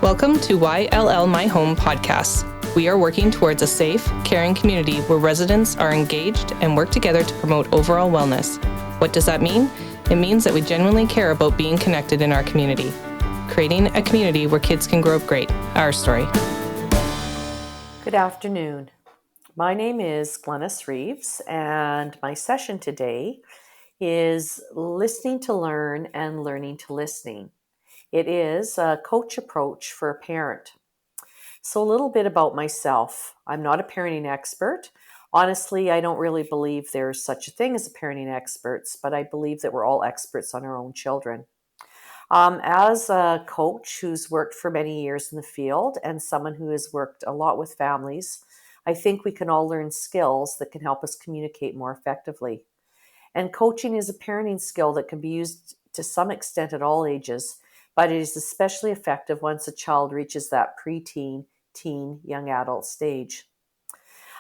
Welcome to YLL My Home podcast. We are working towards a safe, caring community where residents are engaged and work together to promote overall wellness. What does that mean? It means that we genuinely care about being connected in our community. Creating a community where kids can grow up great. Our story. Good afternoon. My name is Glennis Reeves, and my session today is Listening to Learn and Learning to Listening. It is a coach approach for a parent. So a little bit about myself. I'm not a parenting expert. Honestly, I don't really believe there's such a thing as a parenting experts, but I believe that we're all experts on our own children. As a coach who's worked for many years in the field and someone who has worked a lot with families, I think we can all learn skills that can help us communicate more effectively. And coaching is a parenting skill that can be used to some extent at all ages, but it is especially effective once a child reaches that preteen, teen, young adult stage.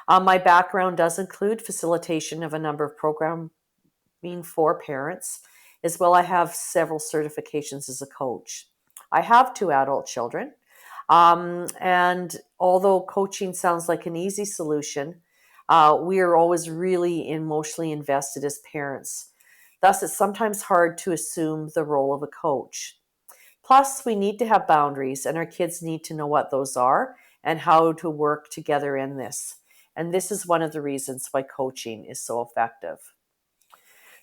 My background does include facilitation of a number of programming for parents. As well, I have several certifications as a coach. I have 2 adult children. And although coaching sounds like an easy solution, we are always really emotionally invested as parents. Thus, it's sometimes hard to assume the role of a coach. Plus, we need to have boundaries, and our kids need to know what those are and how to work together in this. And this is one of the reasons why coaching is so effective.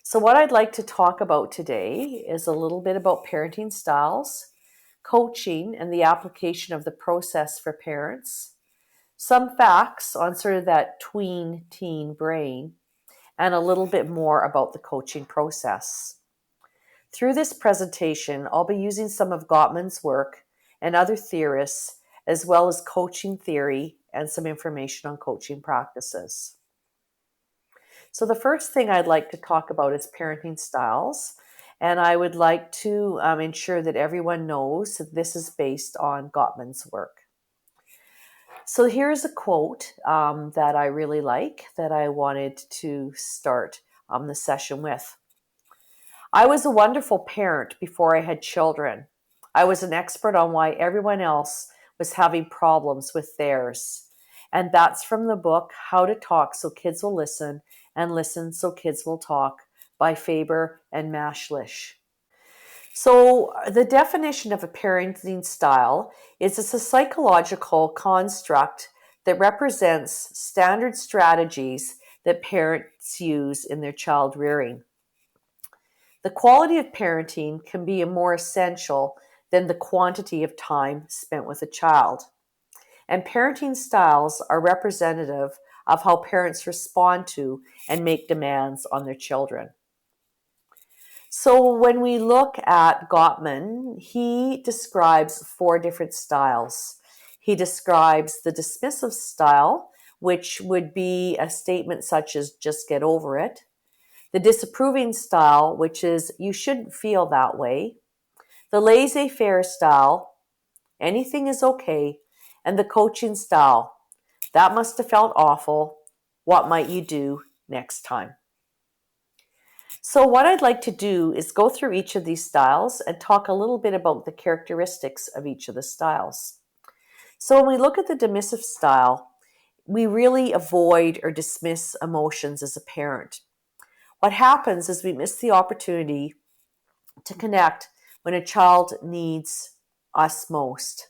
So what I'd like to talk about today is a little bit about parenting styles, coaching and the application of the process for parents, some facts on sort of that tween-teen brain, and a little bit more about the coaching process. Through this presentation, I'll be using some of Gottman's work and other theorists, as well as coaching theory and some information on coaching practices. So the first thing I'd like to talk about is parenting styles. And I would like to ensure that everyone knows that this is based on Gottman's work. So here's a quote that I really like that I wanted to start the session with. I was a wonderful parent before I had children. I was an expert on why everyone else was having problems with theirs. And that's from the book, How to Talk So Kids Will Listen and Listen So Kids Will Talk by Faber and Mashlish. So the definition of a parenting style is it's a psychological construct that represents standard strategies that parents use in their child rearing. The quality of parenting can be more essential than the quantity of time spent with a child. And parenting styles are representative of how parents respond to and make demands on their children. So when we look at Gottman, he describes 4 different styles. He describes the dismissive style, which would be a statement such as just get over it. The disapproving style, which is you shouldn't feel that way. The laissez-faire style, anything is okay. And the coaching style, that must have felt awful. What might you do next time? So what I'd like to do is go through each of these styles and talk a little bit about the characteristics of each of the styles. So when we look at the dismissive style, we really avoid or dismiss emotions as a parent. What happens is we miss the opportunity to connect when a child needs us most.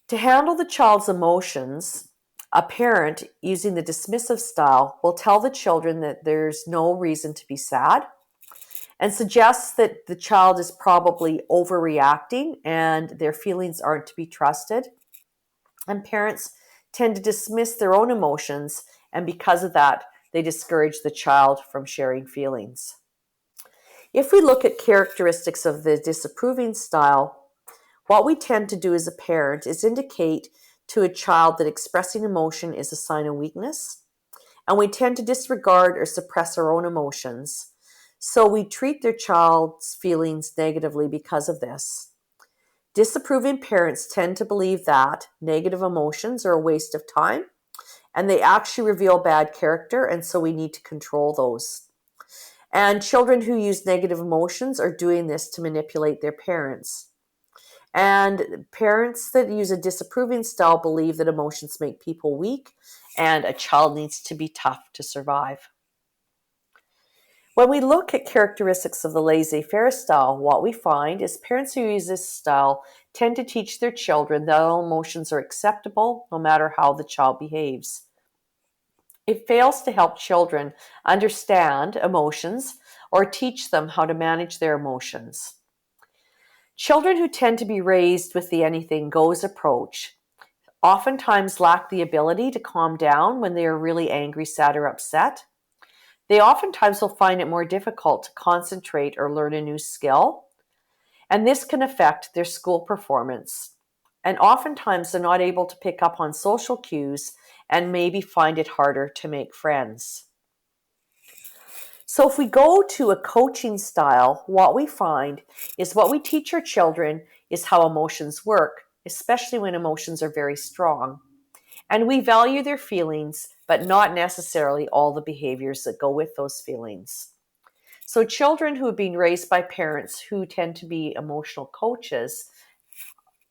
To handle the child's emotions, a parent using the dismissive style will tell the children that there's no reason to be sad and suggests that the child is probably overreacting and their feelings aren't to be trusted. And parents tend to dismiss their own emotions, and because of that, they discourage the child from sharing feelings. If we look at characteristics of the disapproving style, what we tend to do as a parent is indicate to a child that expressing emotion is a sign of weakness, and we tend to disregard or suppress our own emotions. So we treat their child's feelings negatively because of this. Disapproving parents tend to believe that negative emotions are a waste of time, and they actually reveal bad character, and so we need to control those. And children who use negative emotions are doing this to manipulate their parents. And parents that use a disapproving style believe that emotions make people weak and a child needs to be tough to survive. When we look at characteristics of the laissez-faire style, what we find is parents who use this style tend to teach their children that all emotions are acceptable no matter how the child behaves. It fails to help children understand emotions or teach them how to manage their emotions. Children who tend to be raised with the anything goes approach oftentimes lack the ability to calm down when they are really angry, sad, or upset. They oftentimes will find it more difficult to concentrate or learn a new skill, and this can affect their school performance. And oftentimes they're not able to pick up on social cues and maybe find it harder to make friends. So if we go to a coaching style, what we find is what we teach our children is how emotions work, especially when emotions are very strong. And we value their feelings, but not necessarily all the behaviors that go with those feelings. So children who have been raised by parents who tend to be emotional coaches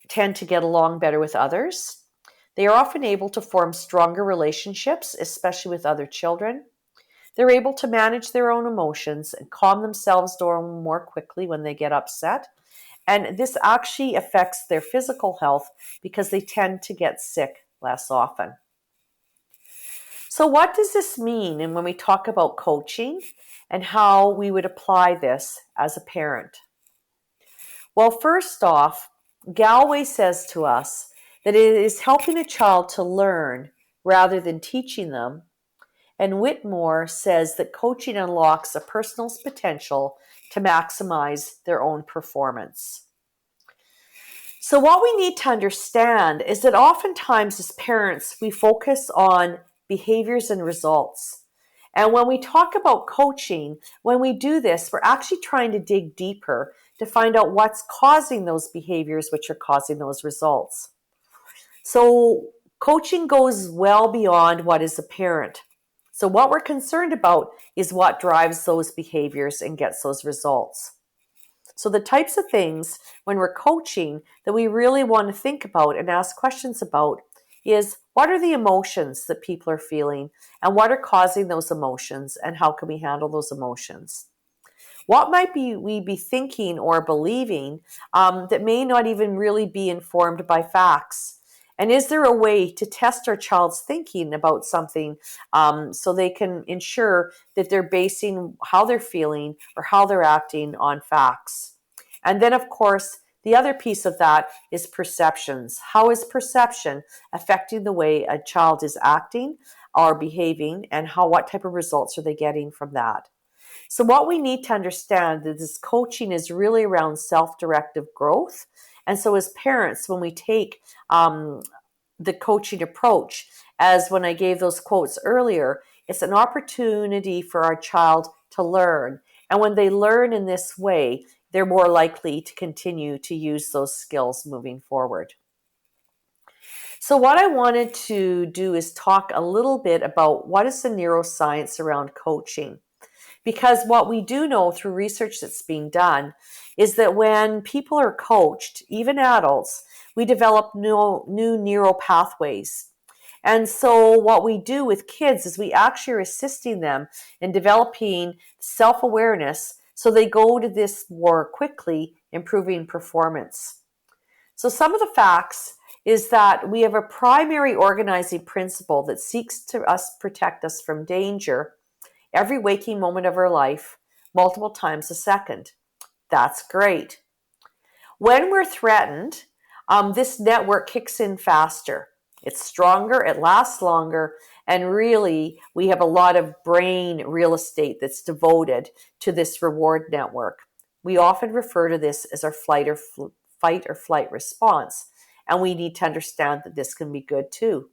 tend to get along better with others. They are often able to form stronger relationships, especially with other children. They're able to manage their own emotions and calm themselves down more quickly when they get upset. And this actually affects their physical health because they tend to get sick less often. So what does this mean? And when we talk about coaching and how we would apply this as a parent? Well, first off, Galway says to us that it is helping a child to learn rather than teaching them. And Whitmore says that coaching unlocks a person's potential to maximize their own performance. So what we need to understand is that oftentimes as parents, we focus on behaviors and results. And when we talk about coaching, when we do this, we're actually trying to dig deeper to find out what's causing those behaviors which are causing those results. So coaching goes well beyond what is apparent. So what we're concerned about is what drives those behaviors and gets those results. So the types of things when we're coaching that we really want to think about and ask questions about is what are the emotions that people are feeling and what are causing those emotions and how can we handle those emotions? What might we be thinking or believing that may not even really be informed by facts? And is there a way to test our child's thinking about something so they can ensure that they're basing how they're feeling or how they're acting on facts? And then, of course, the other piece of that is perceptions. How is perception affecting the way a child is acting or behaving, and what type of results are they getting from that? So what we need to understand is this coaching is really around self-directive growth. And so as parents, when we take the coaching approach, as when I gave those quotes earlier, it's an opportunity for our child to learn. And when they learn in this way, they're more likely to continue to use those skills moving forward. So what I wanted to do is talk a little bit about what is the neuroscience around coaching. Because what we do know through research that's being done is that when people are coached, even adults, we develop new neural pathways. And so what we do with kids is we actually are assisting them in developing self-awareness so they go to this more quickly, improving performance. So some of the facts is that we have a primary organizing principle that seeks to protect us from danger every waking moment of our life, multiple times a second. That's great. When we're threatened, this network kicks in faster. It's stronger, it lasts longer, and really we have a lot of brain real estate that's devoted to this reward network. We often refer to this as our fight or flight response, and we need to understand that this can be good too.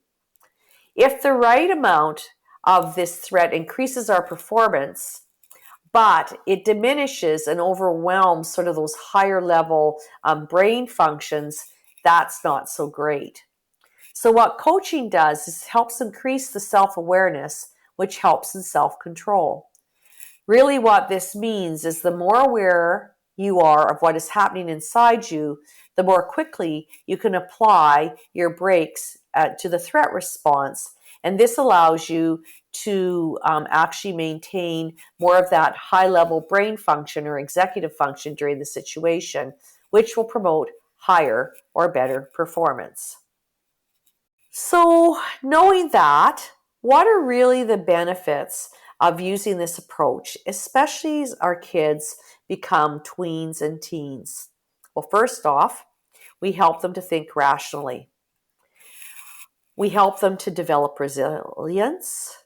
If the right amount of this threat increases our performance, but it diminishes and overwhelms sort of those higher level brain functions, that's not so great. So what coaching does is helps increase the self-awareness, which helps in self-control. Really what this means is the more aware you are of what is happening inside you, the more quickly you can apply your brakes to the threat response. And this allows you to actually maintain more of that high level brain function or executive function during the situation, which will promote higher or better performance. So, knowing that, what are really the benefits of using this approach, especially as our kids become tweens and teens? Well, first off, we help them to think rationally. We help them to develop resilience.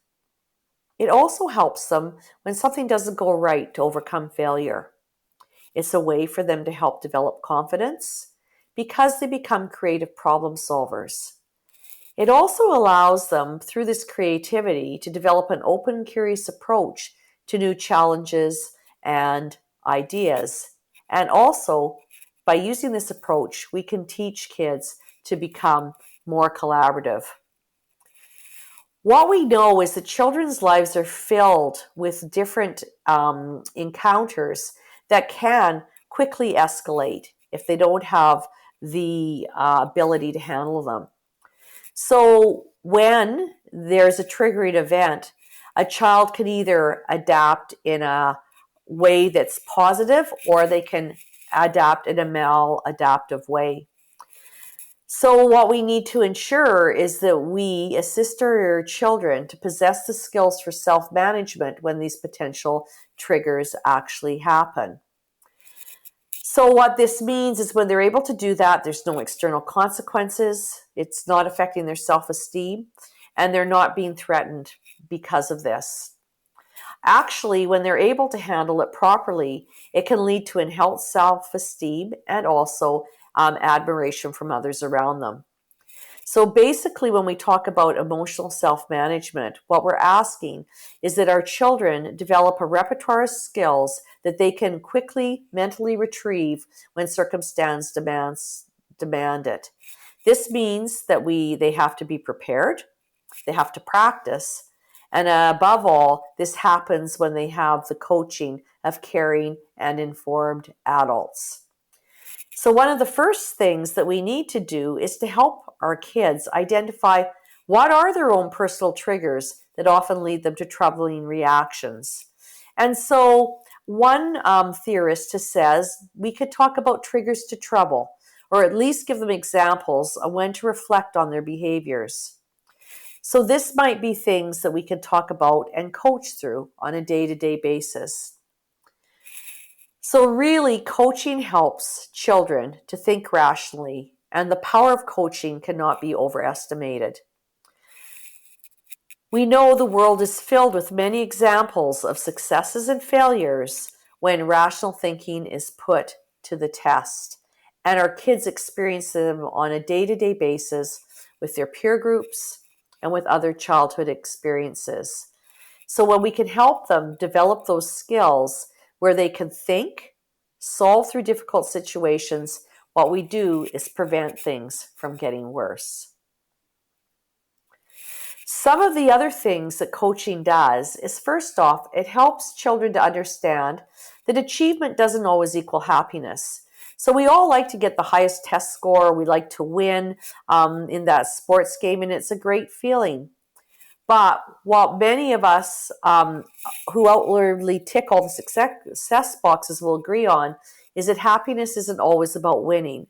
It also helps them when something doesn't go right to overcome failure. It's a way for them to help develop confidence because they become creative problem solvers. It also allows them, through this creativity, to develop an open, curious approach to new challenges and ideas. And also, by using this approach, we can teach kids to become more collaborative. What we know is that children's lives are filled with different encounters that can quickly escalate if they don't have the ability to handle them. So when there's a triggering event, a child can either adapt in a way that's positive or they can adapt in a maladaptive way. So what we need to ensure is that we assist our children to possess the skills for self-management when these potential triggers actually happen. So what this means is when they're able to do that, there's no external consequences, it's not affecting their self-esteem, and they're not being threatened because of this. Actually, when they're able to handle it properly, it can lead to enhanced self-esteem and also admiration from others around them. So basically, when we talk about emotional self-management, what we're asking is that our children develop a repertoire of skills that they can quickly mentally retrieve when circumstance demand it. This means that they have to be prepared, they have to practice, and above all, this happens when they have the coaching of caring and informed adults. So one of the first things that we need to do is to help our kids identify what are their own personal triggers that often lead them to troubling reactions. And so one theorist says we could talk about triggers to trouble, or at least give them examples of when to reflect on their behaviors. So this might be things that we can talk about and coach through on a day-to-day basis. So really, coaching helps children to think rationally, and the power of coaching cannot be overestimated. We know the world is filled with many examples of successes and failures when rational thinking is put to the test, and our kids experience them on a day-to-day basis with their peer groups and with other childhood experiences. So when we can help them develop those skills where they can think, solve through difficult situations, what we do is prevent things from getting worse. Some of the other things that coaching does is, first off, it helps children to understand that achievement doesn't always equal happiness. So we all like to get the highest test score, we like to win in that sports game, and it's a great feeling. But what many of us who outwardly tick all the success boxes will agree on is that happiness isn't always about winning.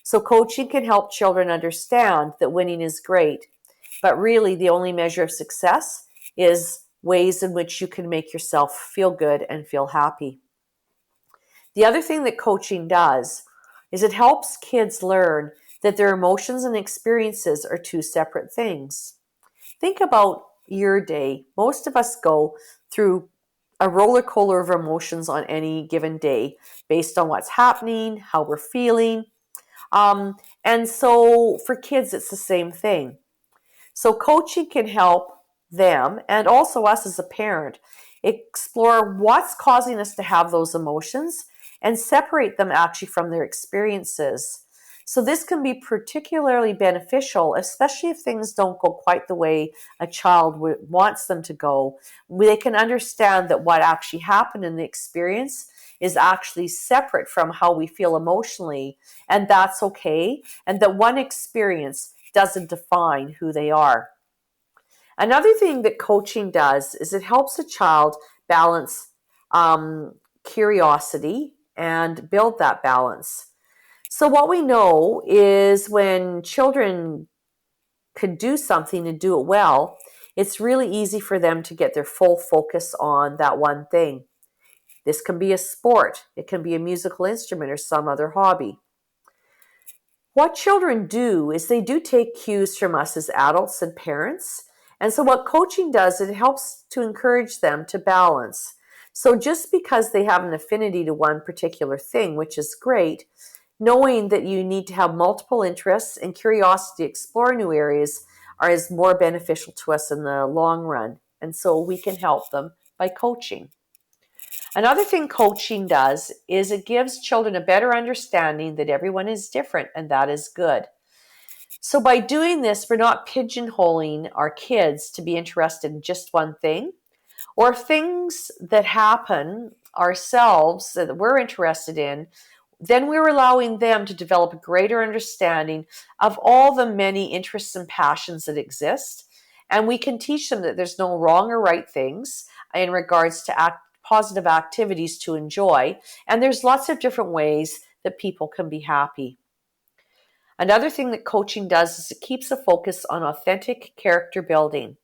So coaching can help children understand that winning is great, but really the only measure of success is ways in which you can make yourself feel good and feel happy. The other thing that coaching does is it helps kids learn that their emotions and experiences are two separate things. Think about your day. Most of us go through a roller coaster of emotions on any given day based on what's happening, how we're feeling. And so for kids, it's the same thing. So coaching can help them and also us as a parent explore what's causing us to have those emotions and separate them actually from their experiences. So this can be particularly beneficial, especially if things don't go quite the way a child wants them to go. They can understand that what actually happened in the experience is actually separate from how we feel emotionally, and that's okay, and that one experience doesn't define who they are. Another thing that coaching does is it helps a child balance curiosity and build that balance. So, what we know is when children could do something and do it well, it's really easy for them to get their full focus on that one thing. This can be a sport, it can be a musical instrument, or some other hobby. What children do is they do take cues from us as adults and parents. And so, what coaching does, it helps to encourage them to balance. So, just because they have an affinity to one particular thing, which is great, knowing that you need to have multiple interests and curiosity to explore new areas is more beneficial to us in the long run. And so, we can help them by coaching. Another thing coaching does is it gives children a better understanding that everyone is different, and that is good. So by doing this, we're not pigeonholing our kids to be interested in just one thing or things that happen ourselves that we're interested in. Then we're allowing them to develop a greater understanding of all the many interests and passions that exist. And we can teach them that there's no wrong or right things in regards to positive activities to enjoy. And there's lots of different ways that people can be happy. Another thing that coaching does is it keeps a focus on authentic character building.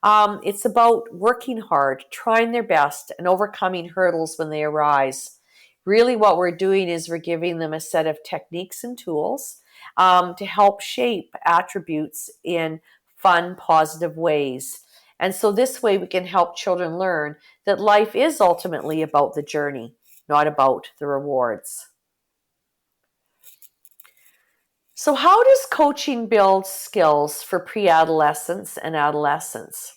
It's about working hard, trying their best, and overcoming hurdles when they arise. Really, what we're doing is we're giving them a set of techniques and tools to help shape attributes in fun, positive ways. And so this way we can help children learn that life is ultimately about the journey, not about the rewards. So how does coaching build skills for pre-adolescence and adolescence?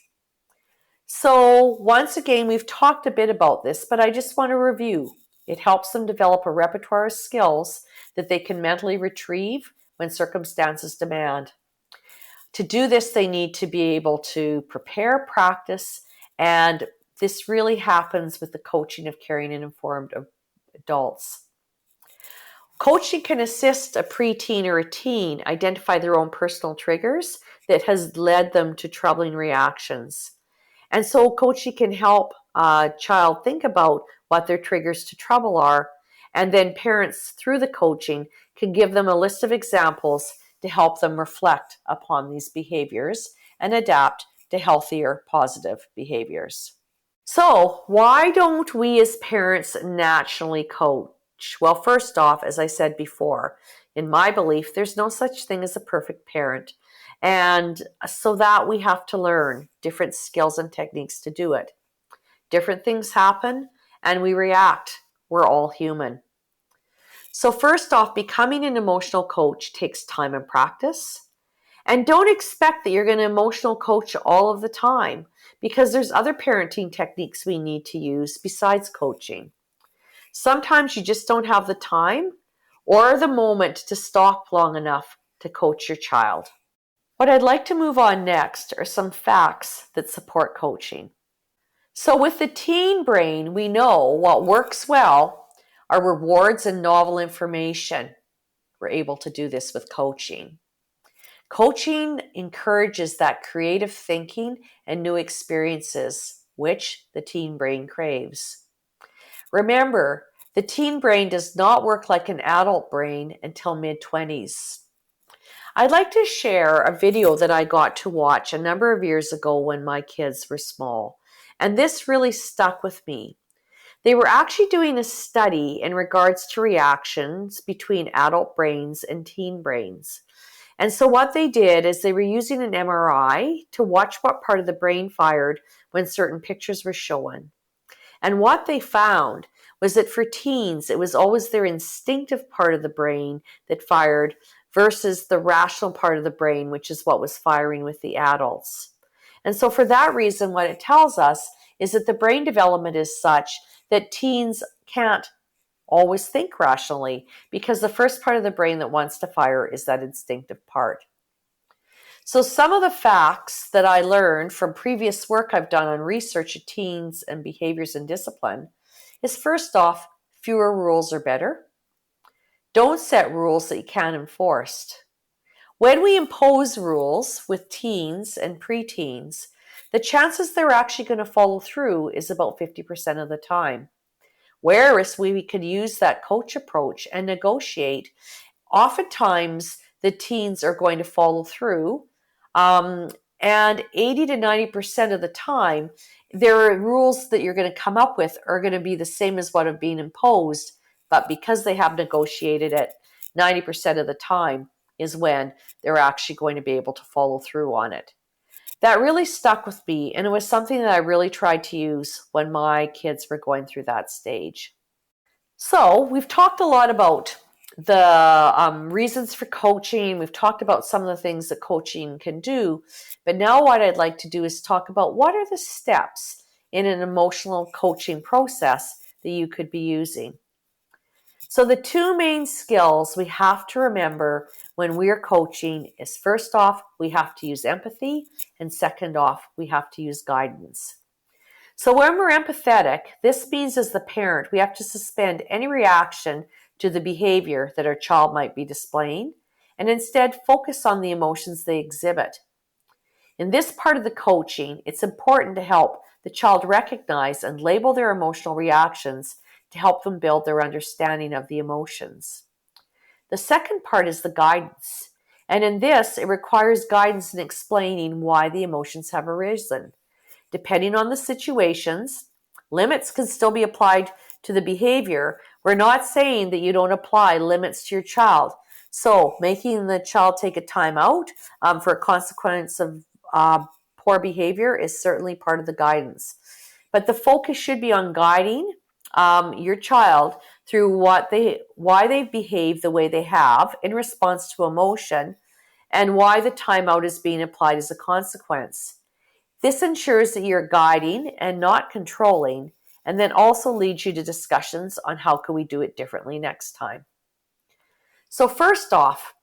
So once again, we've talked a bit about this, but I just want to review. It helps them develop a repertoire of skills that they can mentally retrieve when circumstances demand. To do this, they need to be able to prepare, practice, and this really happens with the coaching of caring and informed adults. Coaching can assist a preteen or a teen identify their own personal triggers that has led them to troubling reactions. And so coaching can help a child think about what their triggers to trouble are, and then parents, through the coaching, can give them a list of examples to help them reflect upon these behaviors and adapt to healthier, positive behaviors. So, why don't we as parents naturally coach? Well, first off, as I said before, in my belief, there's no such thing as a perfect parent. And so that we have to learn different skills and techniques to do it. Different things happen and we react. We're all human. So first off, becoming an emotional coach takes time and practice. And don't expect that you're going to emotional coach all of the time, because there's other parenting techniques we need to use besides coaching. Sometimes you just don't have the time or the moment to stop long enough to coach your child. What I'd like to move on next are some facts that support coaching. So with the teen brain, we know what works well are rewards and novel information. We're able to do this with coaching. Coaching encourages that creative thinking and new experiences, which the teen brain craves. Remember, the teen brain does not work like an adult brain until mid-20s. I'd like to share a video that I got to watch a number of years ago when my kids were small, and this really stuck with me. They were actually doing a study in regards to reactions between adult brains and teen brains. And so what they did is they were using an MRI to watch what part of the brain fired when certain pictures were shown. And what they found was that for teens, it was always their instinctive part of the brain that fired versus the rational part of the brain, which is what was firing with the adults. And so for that reason, what it tells us is that the brain development is such that teens can't always think rationally, because the first part of the brain that wants to fire is that instinctive part. So some of the facts that I learned from previous work I've done on research of teens and behaviors and discipline is first off, fewer rules are better. Don't set rules that you can't enforce. When we impose rules with teens and preteens, the chances they're actually going to follow through is about 50% of the time. Whereas we could use that coach approach and negotiate, oftentimes the teens are going to follow through. And 80 to 90% of the time, there are rules that you're going to come up with are going to be the same as what have been imposed. But because they have negotiated it, 90% of the time is when they're actually going to be able to follow through on it. That really stuck with me, and it was something that I really tried to use when my kids were going through that stage. So we've talked a lot about the reasons for coaching. We've talked about some of the things that coaching can do. But now what I'd like to do is talk about what are the steps in an emotional coaching process that you could be using. So the two main skills we have to remember when we're coaching is first off, we have to use empathy, and second off, we have to use guidance. So when we're empathetic, this means as the parent, we have to suspend any reaction to the behavior that our child might be displaying and instead focus on the emotions they exhibit. In this part of the coaching, it's important to help the child recognize and label their emotional reactions to help them build their understanding of the emotions. The second part is the guidance. And in this, it requires guidance in explaining why the emotions have arisen. Depending on the situations, limits can still be applied to the behavior. We're not saying that you don't apply limits to your child. So making the child take a time out for a consequence of poor behavior is certainly part of the guidance. But the focus should be on guiding your child through why they've behaved the way they have in response to emotion and why the timeout is being applied as a consequence. This ensures that you're guiding and not controlling, and then also leads you to discussions on how can we do it differently next time. So first off,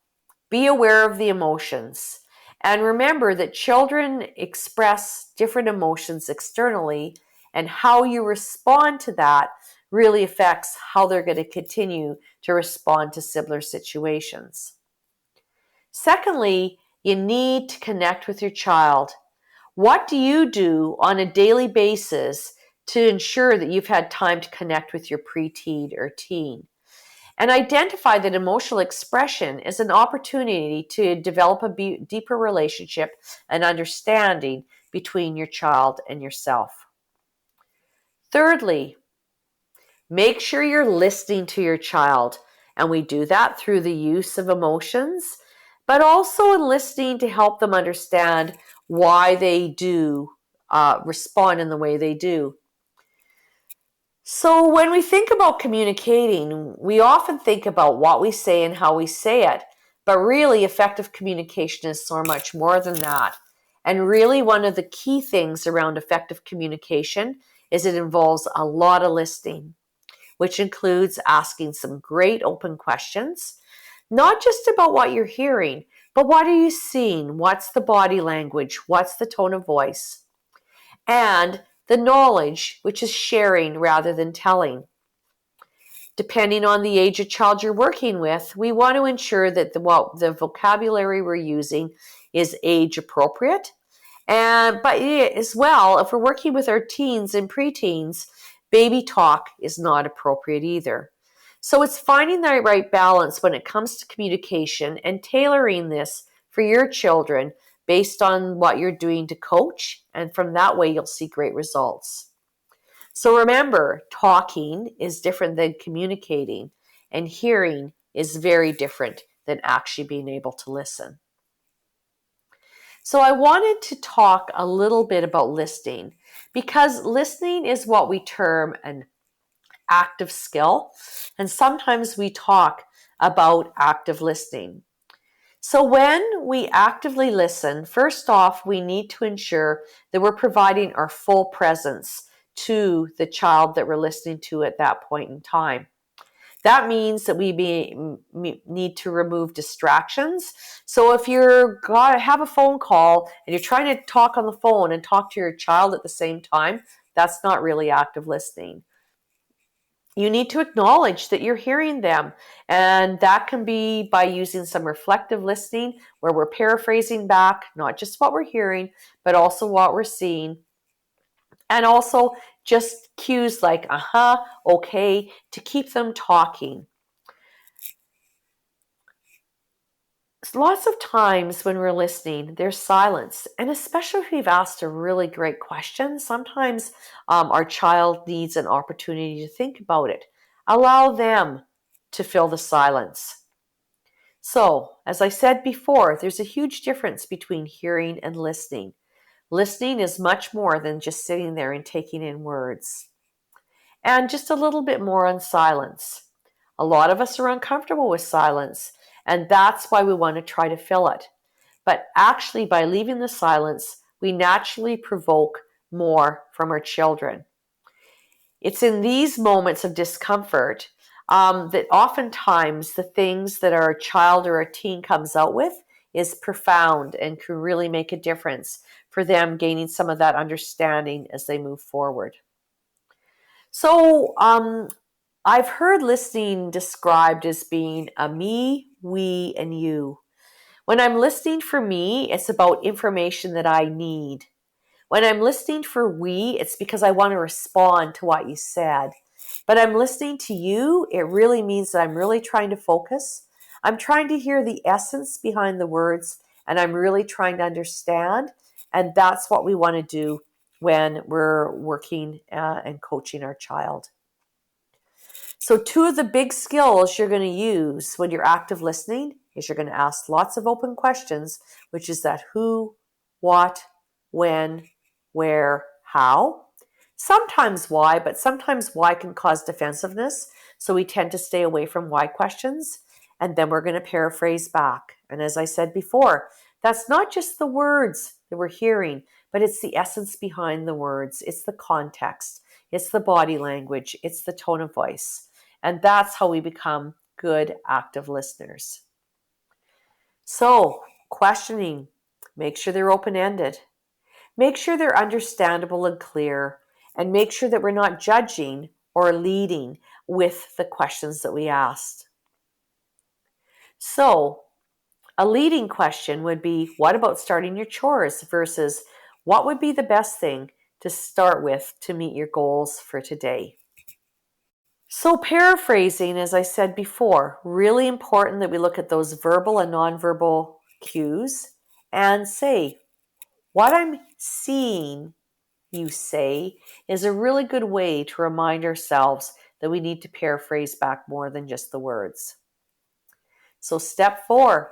be aware of the emotions. And remember that children express different emotions externally, and how you respond to that really affects how they're going to continue to respond to similar situations. Secondly, you need to connect with your child. What do you do on a daily basis to ensure that you've had time to connect with your preteen or teen? And identify that emotional expression is an opportunity to develop a deeper relationship and understanding between your child and yourself. Thirdly, make sure you're listening to your child. And we do that through the use of emotions, but also in listening to help them understand why they do respond in the way they do. So when we think about communicating, we often think about what we say and how we say it, but really effective communication is so much more than that. And really one of the key things around effective communication is it involves a lot of listening, which includes asking some great open questions, not just about what you're hearing, but what are you seeing? What's the body language? What's the tone of voice? And the knowledge, which is sharing rather than telling. Depending on the age of child you're working with, we want to ensure that the vocabulary we're using is age appropriate. But as well, if we're working with our teens and preteens, baby talk is not appropriate either. So it's finding the right balance when it comes to communication and tailoring this for your children based on what you're doing to coach, and from that way you'll see great results. So remember, talking is different than communicating, and hearing is very different than actually being able to listen. So I wanted to talk a little bit about listening, because listening is what we term an active skill, and sometimes we talk about active listening. So when we actively listen, first off, we need to ensure that we're providing our full presence to the child that we're listening to at that point in time. That means that we need to remove distractions. So if you're going to have a phone call and you're trying to talk on the phone and talk to your child at the same time, that's not really active listening. You need to acknowledge that you're hearing them. And that can be by using some reflective listening where we're paraphrasing back, not just what we're hearing, but also what we're seeing. And also just cues like, okay, to keep them talking. Lots of times when we're listening, there's silence. And especially if we've asked a really great question, sometimes our child needs an opportunity to think about it. Allow them to fill the silence. So, as I said before, there's a huge difference between hearing and listening. Listening is much more than just sitting there and taking in words. And just a little bit more on silence. A lot of us are uncomfortable with silence, and that's why we want to try to fill it. But actually, by leaving the silence, we naturally provoke more from our children. It's in these moments of discomfort that oftentimes the things that our child or a teen comes out with is profound and can really make a difference for them gaining some of that understanding as they move forward. So I've heard listening described as being a me, we, and you. When I'm listening for me, it's about information that I need. When I'm listening for we, it's because I want to respond to what you said. But I'm listening to you, it really means that I'm really trying to focus. I'm trying to hear the essence behind the words, and I'm really trying to understand. And that's what we want to do when we're working and coaching our child. So, two of the big skills you're going to use when you're active listening is you're going to ask lots of open questions, which is that who, what, when, where, how. Sometimes why, but sometimes why can cause defensiveness. So we tend to stay away from why questions. And then we're going to paraphrase back. And as I said before, that's not just the words that we're hearing, but it's the essence behind the words. It's the context. It's the body language. It's the tone of voice. And that's how we become good active listeners. So, questioning, make sure they're open-ended. Make sure they're understandable and clear, and make sure that we're not judging or leading with the questions that we asked. So, a leading question would be, what about starting your chores versus what would be the best thing to start with to meet your goals for today? So paraphrasing, as I said before, really important that we look at those verbal and nonverbal cues and say, what I'm seeing you say is a really good way to remind ourselves that we need to paraphrase back more than just the words. So step 4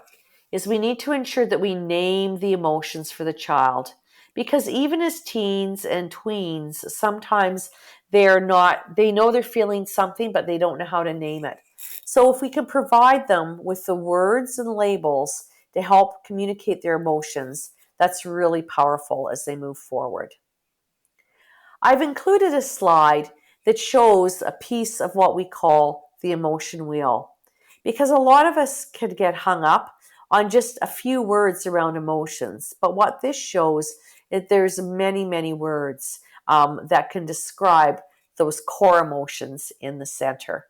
is we need to ensure that we name the emotions for the child, because even as teens and tweens, sometimes they know they're feeling something, but they don't know how to name it. So if we can provide them with the words and labels to help communicate their emotions, that's really powerful as they move forward. I've included a slide that shows a piece of what we call the emotion wheel, because a lot of us could get hung up on just a few words around emotions. But what this shows is there's many, many words that can describe those core emotions in the center.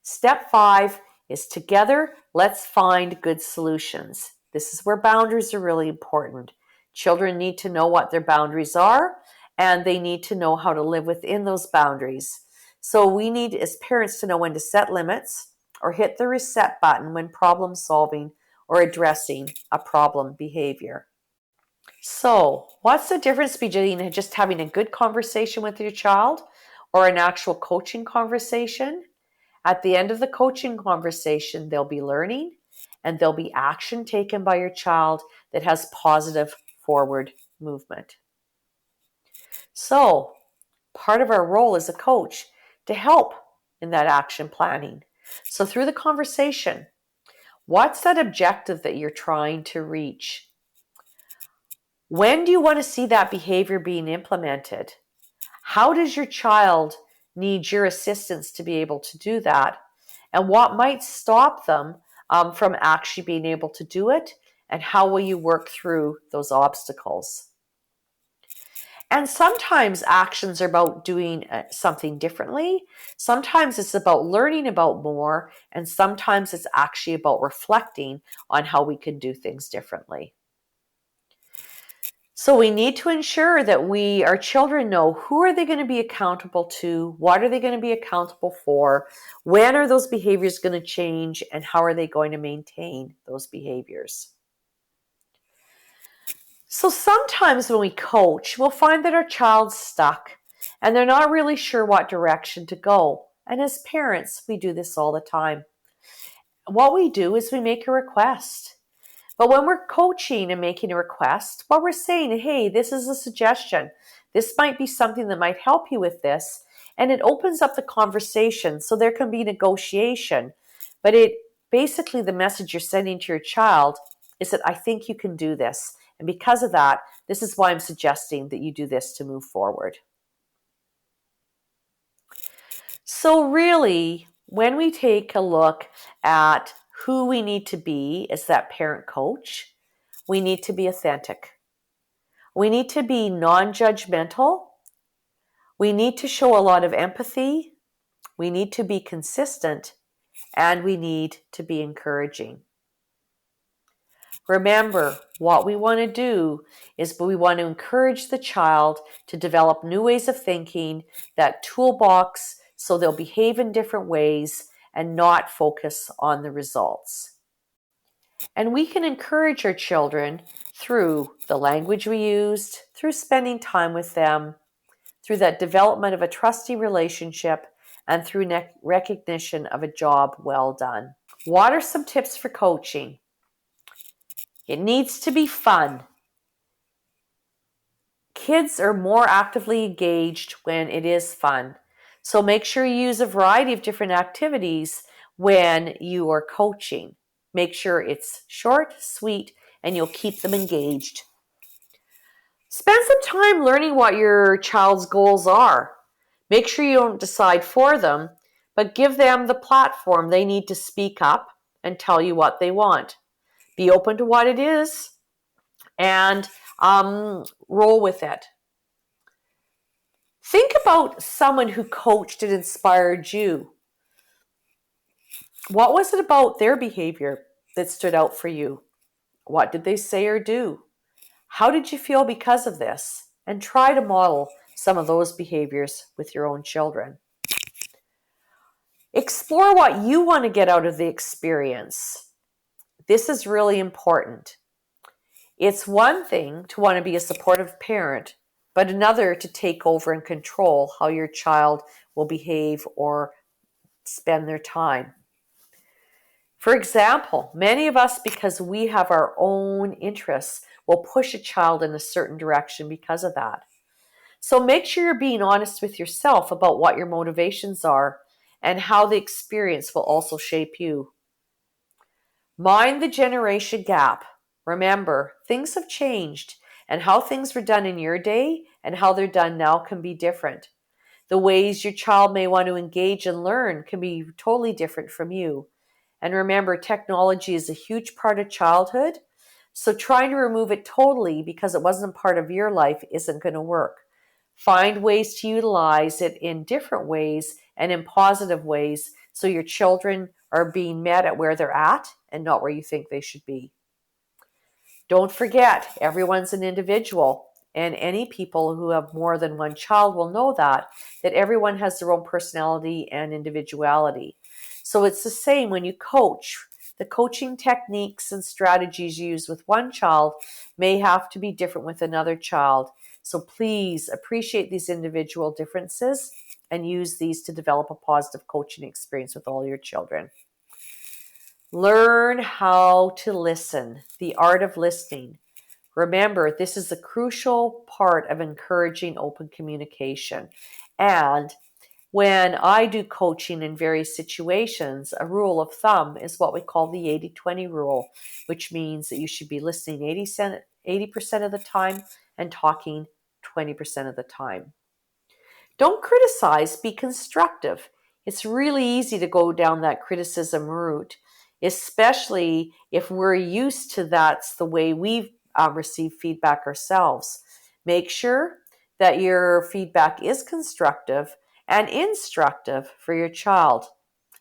Step 5 is together, let's find good solutions. This is where boundaries are really important. Children need to know what their boundaries are, and they need to know how to live within those boundaries. So we need, as parents, to know when to set limits or hit the reset button when problem solving or addressing a problem behavior. So, what's the difference between just having a good conversation with your child or an actual coaching conversation? At the end of the coaching conversation, there'll be learning and there'll be action taken by your child that has positive forward movement. So, part of our role as a coach to help in that action planning. So through the conversation, what's that objective that you're trying to reach? When do you want to see that behavior being implemented? How does your child need your assistance to be able to do that? And what might stop them from actually being able to do it? And how will you work through those obstacles? And sometimes actions are about doing something differently. Sometimes it's about learning about more. And sometimes it's actually about reflecting on how we can do things differently. So we need to ensure that our children know who are they going to be accountable to, what are they going to be accountable for, when are those behaviors going to change, and how are they going to maintain those behaviors. So sometimes when we coach, we'll find that our child's stuck and they're not really sure what direction to go. And as parents, we do this all the time. What we do is we make a request. But when we're coaching and making a request, what we're saying, hey, this is a suggestion. This might be something that might help you with this. And it opens up the conversation so there can be negotiation. But basically the message you're sending to your child is that I think you can do this. And because of that, this is why I'm suggesting that you do this to move forward. So really, when we take a look at who we need to be as that parent coach, we need to be authentic. We need to be non-judgmental. We need to show a lot of empathy. We need to be consistent, and we need to be encouraging. Remember, what we want to do is we want to encourage the child to develop new ways of thinking, that toolbox, so they'll behave in different ways and not focus on the results. And we can encourage our children through the language we used, through spending time with them, through that development of a trusty relationship, and through recognition of a job well done. What are some tips for coaching? It needs to be fun. Kids are more actively engaged when it is fun. So make sure you use a variety of different activities when you are coaching. Make sure it's short, sweet, and you'll keep them engaged. Spend some time learning what your child's goals are. Make sure you don't decide for them, but give them the platform they need to speak up and tell you what they want. Be open to what it is and roll with it. Think about someone who coached and inspired you. What was it about their behavior that stood out for you? What did they say or do? How did you feel because of this? And try to model some of those behaviors with your own children. Explore what you want to get out of the experience. This is really important. It's one thing to want to be a supportive parent, but another to take over and control how your child will behave or spend their time. For example, many of us, because we have our own interests, will push a child in a certain direction because of that. So make sure you're being honest with yourself about what your motivations are and how the experience will also shape you. Mind the generation gap. Remember, things have changed, and how things were done in your day and how they're done now can be different. The ways your child may want to engage and learn can be totally different from you. And remember, technology is a huge part of childhood, so trying to remove it totally because it wasn't part of your life isn't going to work. Find ways to utilize it in different ways and in positive ways so your children are being met at where they're at and not where you think they should be. Don't forget, everyone's an individual, and any people who have more than one child will know that everyone has their own personality and individuality. So it's the same when you coach. The coaching techniques and strategies used with one child may have to be different with another child. So please appreciate these individual differences and use these to develop a positive coaching experience with all your children. Learn how to listen, the art of listening. Remember, this is a crucial part of encouraging open communication. And when I do coaching in various situations, a rule of thumb is what we call the 80-20 rule, which means that you should be listening 80% of the time and talking 20% of the time. Don't criticize, be constructive. It's really easy to go down that criticism route, especially if we're used to that's the way we've received feedback ourselves. Make sure that your feedback is constructive and instructive for your child.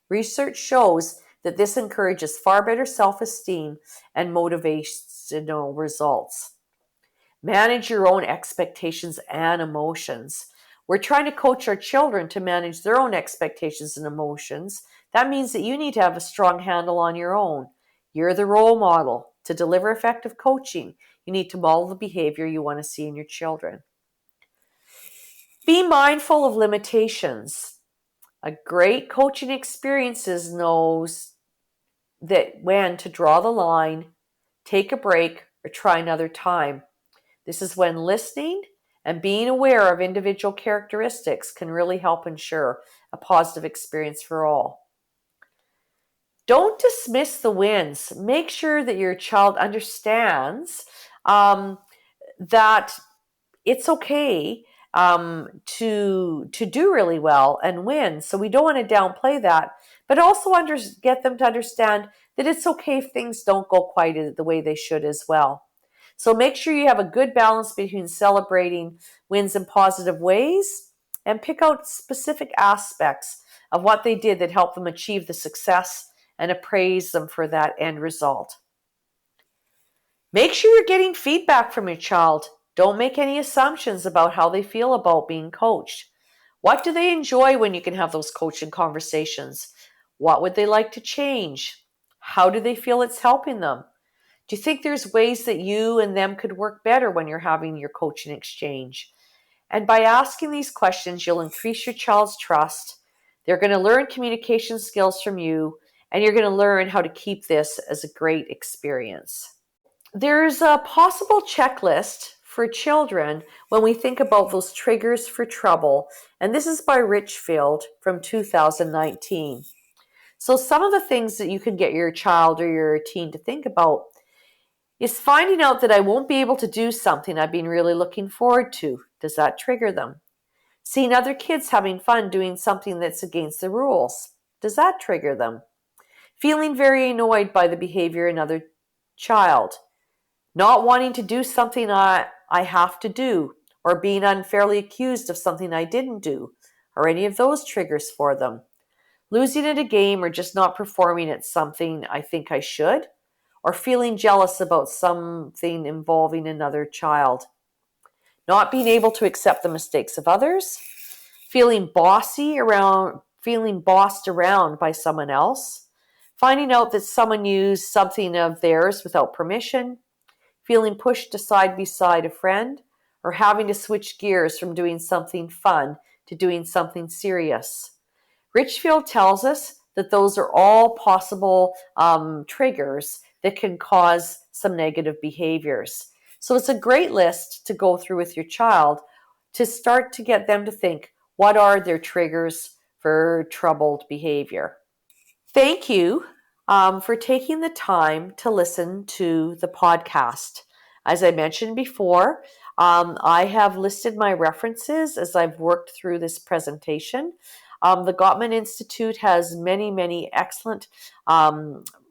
Research shows that this encourages far better self-esteem and motivational results. Manage your own expectations and emotions. We're trying to coach our children to manage their own expectations and emotions. That means that you need to have a strong handle on your own. You're the role model. To deliver effective coaching, you need to model the behavior you want to see in your children. Be mindful of limitations. A great coaching experience knows that when to draw the line, take a break, or try another time. This is when listening and being aware of individual characteristics can really help ensure a positive experience for all. Don't dismiss the wins. Make sure that your child understands that it's okay to do really well and win. So we don't want to downplay that, but also get them to understand that it's okay if things don't go quite the way they should as well. So make sure you have a good balance between celebrating wins in positive ways and pick out specific aspects of what they did that helped them achieve the success and appraise them for that end result. Make sure you're getting feedback from your child. Don't make any assumptions about how they feel about being coached. What do they enjoy when you can have those coaching conversations? What would they like to change? How do they feel it's helping them? Do you think there's ways that you and them could work better when you're having your coaching exchange? And by asking these questions, you'll increase your child's trust. They're going to learn communication skills from you, and you're going to learn how to keep this as a great experience. There's a possible checklist for children when we think about those triggers for trouble, and this is by Richfield from 2019. So some of the things that you can get your child or your teen to think about is finding out that I won't be able to do something I've been really looking forward to. Does that trigger them? Seeing other kids having fun doing something that's against the rules. Does that trigger them? Feeling very annoyed by the behavior of another child. Not wanting to do something I have to do, or being unfairly accused of something I didn't do, or any of those triggers for them. Losing at a game or just not performing at something I think I should, or feeling jealous about something involving another child. Not being able to accept the mistakes of others, feeling bossed around by someone else, finding out that someone used something of theirs without permission, feeling pushed aside beside a friend, or having to switch gears from doing something fun to doing something serious. Richfield tells us that those are all possible triggers that can cause some negative behaviors. So it's a great list to go through with your child to start to get them to think, what are their triggers for troubled behavior? Thank you for taking the time to listen to the podcast. As I mentioned before, I have listed my references as I've worked through this presentation. The Gottman Institute has many, many excellent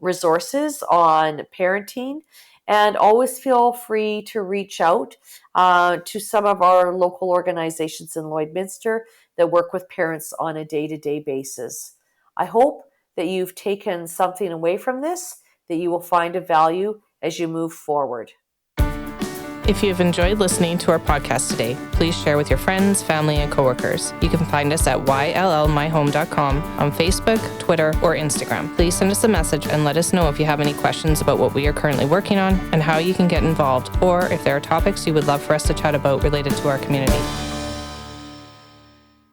resources on parenting, and always feel free to reach out to some of our local organizations in Lloydminster that work with parents on a day-to-day basis. I hope that you've taken something away from this, that you will find of value as you move forward. If you've enjoyed listening to our podcast today, please share with your friends, family, and coworkers. You can find us at yllmyhome.com on Facebook, Twitter, or Instagram. Please send us a message and let us know if you have any questions about what we are currently working on and how you can get involved, or if there are topics you would love for us to chat about related to our community.